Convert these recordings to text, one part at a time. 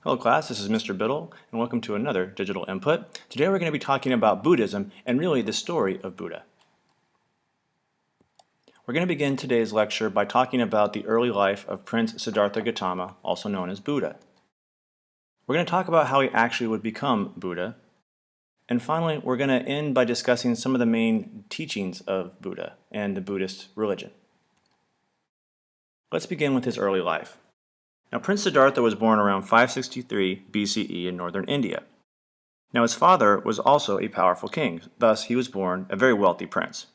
Hello class, this is Mr. Biddle, and welcome to another digital input. Today we're going to be talking about Buddhism and really the story of Buddha. We're going to begin today's lecture by talking about the early life of Prince Siddhartha Gautama, also known as Buddha. We're going to talk about how he actually would become Buddha, and finally we're going to end by discussing some of the main teachings of Buddha and the Buddhist religion. Let's begin with his early life. Now, Prince Siddhartha was born around 563 BCE in northern India. Now, his father was also a powerful king, thus he was born a very wealthy prince.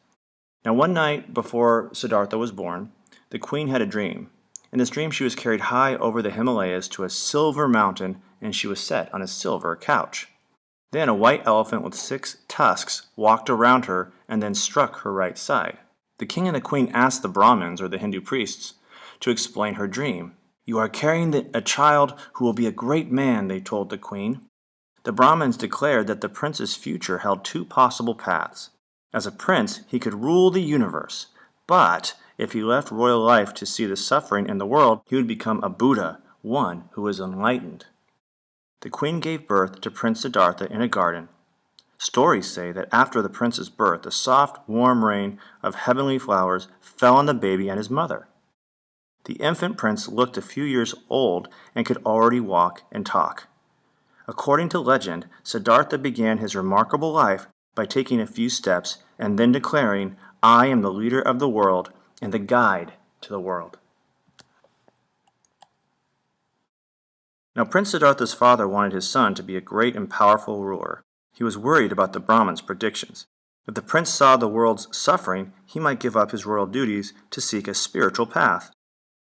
Now, one night before Siddhartha was born, the queen had a dream. In this dream, she was carried high over the Himalayas to a silver mountain, and she was set on a silver couch. Then a white elephant with 6 tusks walked around her and then struck her right side. The king and the queen asked the Brahmins, or the Hindu priests, to explain her dream. "You are carrying a child who will be a great man," they told the queen. The Brahmins declared that the prince's future held 2 possible paths. As a prince, he could rule the universe, but if he left royal life to see the suffering in the world, he would become a Buddha, one who is enlightened. The queen gave birth to Prince Siddhartha in a garden. Stories say that after the prince's birth, a soft, warm rain of heavenly flowers fell on the baby and his mother. The infant prince looked a few years old and could already walk and talk. According to legend, Siddhartha began his remarkable life by taking a few steps and then declaring, "I am the leader of the world and the guide to the world." Now, Prince Siddhartha's father wanted his son to be a great and powerful ruler. He was worried about the Brahmins' predictions. If the prince saw the world's suffering, he might give up his royal duties to seek a spiritual path.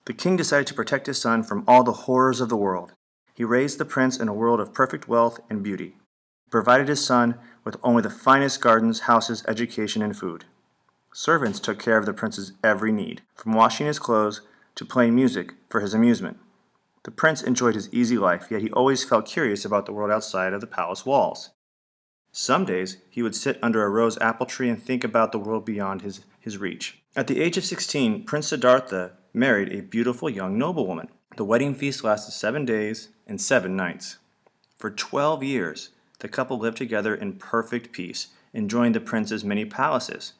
The king decided to protect his son from all the horrors of the world. He raised the prince in a world of perfect wealth and beauty. He provided his son with only the finest gardens, houses, education, and food. Servants took care of the prince's every need, from washing his clothes to playing music for his amusement. The prince enjoyed his easy life, yet he always felt curious about the world outside of the palace walls. Some days he would sit under a rose apple tree and think about the world beyond his reach. At the age of 16, Prince Siddhartha married a beautiful young noblewoman. The wedding feast lasted 7 days and 7 nights. For 12 years, the couple lived together in perfect peace, enjoying the prince's many palaces.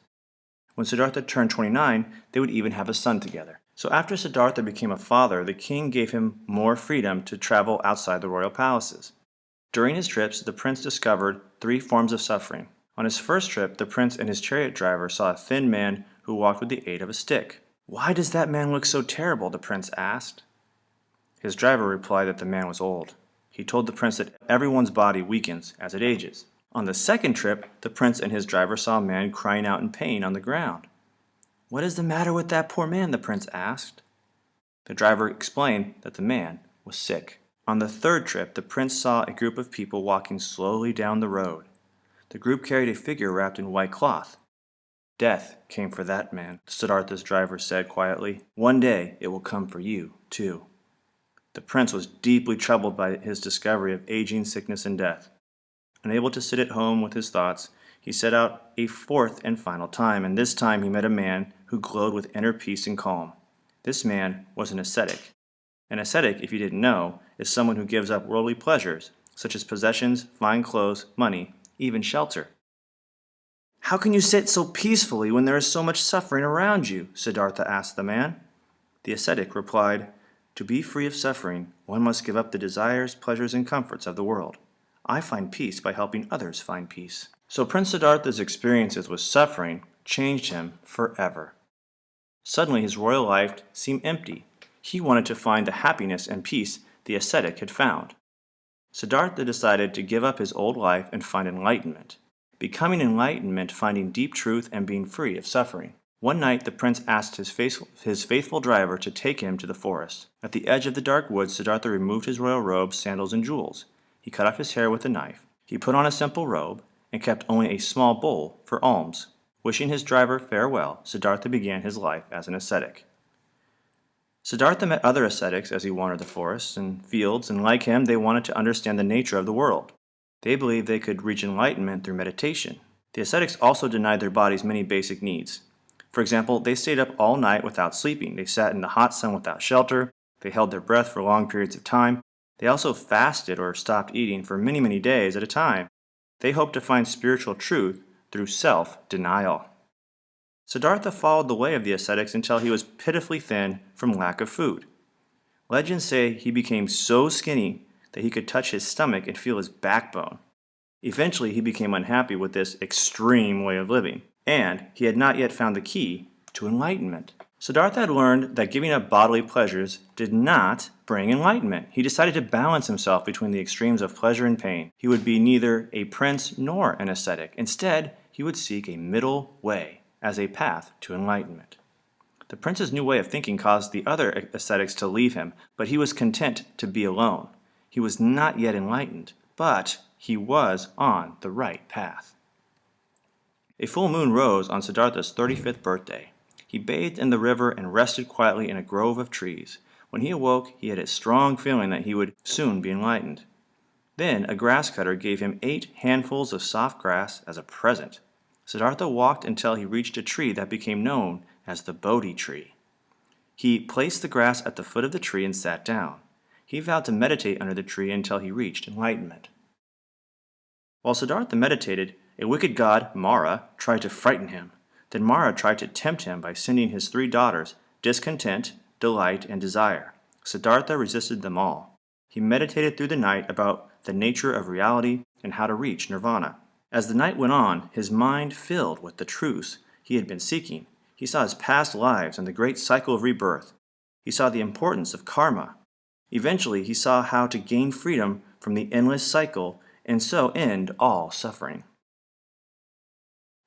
When Siddhartha turned 29, they would even have a son together. So after Siddhartha became a father, the king gave him more freedom to travel outside the royal palaces. During his trips, the prince discovered 3 forms of suffering. On his first trip, the prince and his chariot driver saw a thin man who walked with the aid of a stick. "Why does that man look so terrible?" the prince asked. His driver replied that the man was old. He told the prince that everyone's body weakens as it ages. On the second trip, the prince and his driver saw a man crying out in pain on the ground. "What is the matter with that poor man?" the prince asked. The driver explained that the man was sick. On the third trip, the prince saw a group of people walking slowly down the road. The group carried a figure wrapped in white cloth. "Death came for that man," Siddhartha's driver said quietly. "One day it will come for you, too." The prince was deeply troubled by his discovery of aging, sickness, and death. Unable to sit at home with his thoughts, he set out a 4th and final time, and this time he met a man who glowed with inner peace and calm. This man was an ascetic. An ascetic, if you didn't know, is someone who gives up worldly pleasures, such as possessions, fine clothes, money, even shelter. "How can you sit so peacefully when there is so much suffering around you?" Siddhartha asked the man. The ascetic replied, "To be free of suffering, one must give up the desires, pleasures, and comforts of the world. I find peace by helping others find peace." So Prince Siddhartha's experiences with suffering changed him forever. Suddenly his royal life seemed empty. He wanted to find the happiness and peace the ascetic had found. Siddhartha decided to give up his old life and find enlightenment. Becoming enlightened meant finding deep truth and being free of suffering. One night the prince asked his faithful driver to take him to the forest. At the edge of the dark woods, Siddhartha removed his royal robes, sandals, and jewels. He cut off his hair with a knife. He put on a simple robe and kept only a small bowl for alms. Wishing his driver farewell, Siddhartha began his life as an ascetic. Siddhartha met other ascetics as he wandered the forests and fields, and like him, they wanted to understand the nature of the world. They believed they could reach enlightenment through meditation. The ascetics also denied their bodies many basic needs. For example, they stayed up all night without sleeping. They sat in the hot sun without shelter. They held their breath for long periods of time. They also fasted or stopped eating for many, many days at a time. They hoped to find spiritual truth through self-denial. Siddhartha followed the way of the ascetics until he was pitifully thin from lack of food. Legends say he became so skinny that he could touch his stomach and feel his backbone. Eventually, he became unhappy with this extreme way of living, and he had not yet found the key to enlightenment. Siddhartha had learned that giving up bodily pleasures did not bring enlightenment. He decided to balance himself between the extremes of pleasure and pain. He would be neither a prince nor an ascetic. Instead, he would seek a middle way as a path to enlightenment. The prince's new way of thinking caused the other ascetics to leave him, but he was content to be alone. He was not yet enlightened, but he was on the right path. A full moon rose on Siddhartha's 35th birthday. He bathed in the river and rested quietly in a grove of trees. When he awoke, he had a strong feeling that he would soon be enlightened. Then a grass cutter gave him 8 handfuls of soft grass as a present. Siddhartha walked until he reached a tree that became known as the Bodhi tree. He placed the grass at the foot of the tree and sat down. He vowed to meditate under the tree until he reached enlightenment. While Siddhartha meditated, a wicked god, Mara, tried to frighten him. Then Mara tried to tempt him by sending his 3 daughters, Discontent, Delight, and Desire. Siddhartha resisted them all. He meditated through the night about the nature of reality and how to reach nirvana. As the night went on, his mind filled with the truths he had been seeking. He saw his past lives and the great cycle of rebirth. He saw the importance of karma. Eventually, he saw how to gain freedom from the endless cycle and so end all suffering.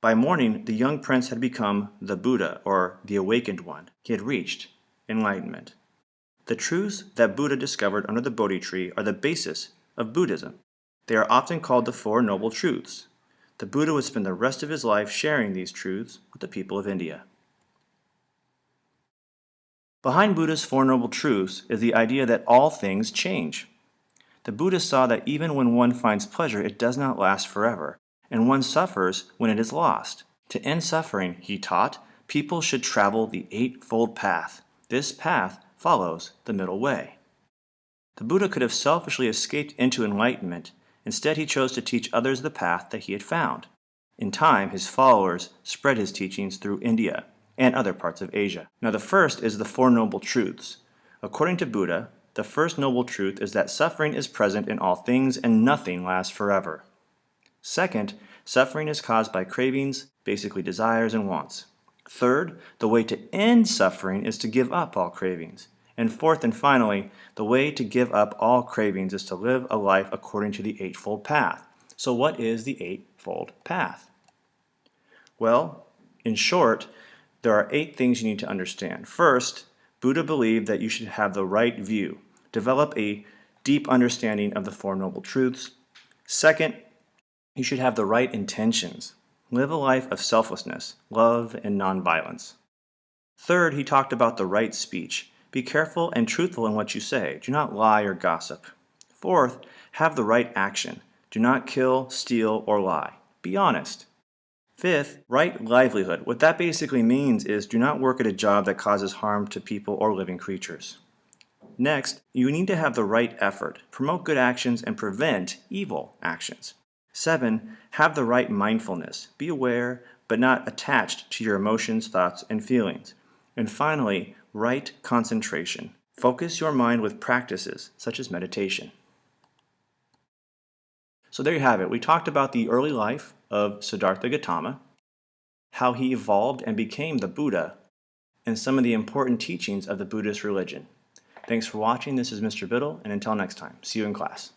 By morning, the young prince had become the Buddha, or the awakened one. He had reached enlightenment. The truths that Buddha discovered under the Bodhi tree are the basis of Buddhism. They are often called the Four Noble Truths. The Buddha would spend the rest of his life sharing these truths with the people of India. Behind Buddha's Four Noble Truths is the idea that all things change. The Buddha saw that even when one finds pleasure, it does not last forever, and one suffers when it is lost. To end suffering, he taught, people should travel the Eightfold Path. This path follows the middle way. The Buddha could have selfishly escaped into enlightenment. Instead, he chose to teach others the path that he had found. In time, his followers spread his teachings through India and other parts of Asia. Now, the first is the Four Noble Truths. According to Buddha, the first noble truth is that suffering is present in all things and nothing lasts forever. Second, suffering is caused by cravings, basically desires and wants. Third, the way to end suffering is to give up all cravings. And fourth and finally, the way to give up all cravings is to live a life according to the Eightfold Path. So what is the Eightfold Path? Well, in short, there are 8 things you need to understand. First, Buddha believed that you should have the right view. Develop a deep understanding of the Four Noble Truths. Second, you should have the right intentions. Live a life of selflessness, love, and nonviolence. Third, he talked about the right speech. Be careful and truthful in what you say. Do not lie or gossip. Fourth, have the right action. Do not kill, steal, or lie. Be honest. Fifth, right livelihood. What that basically means is do not work at a job that causes harm to people or living creatures. Next, you need to have the right effort. Promote good actions and prevent evil actions. 7, have the right mindfulness. Be aware, but not attached to your emotions, thoughts, and feelings. And finally, right concentration. Focus your mind with practices such as meditation. So there you have it. We talked about the early life of Siddhartha Gautama, how he evolved and became the Buddha, and some of the important teachings of the Buddhist religion. Thanks for watching. This is Mr. Biddle, and until next time, see you in class.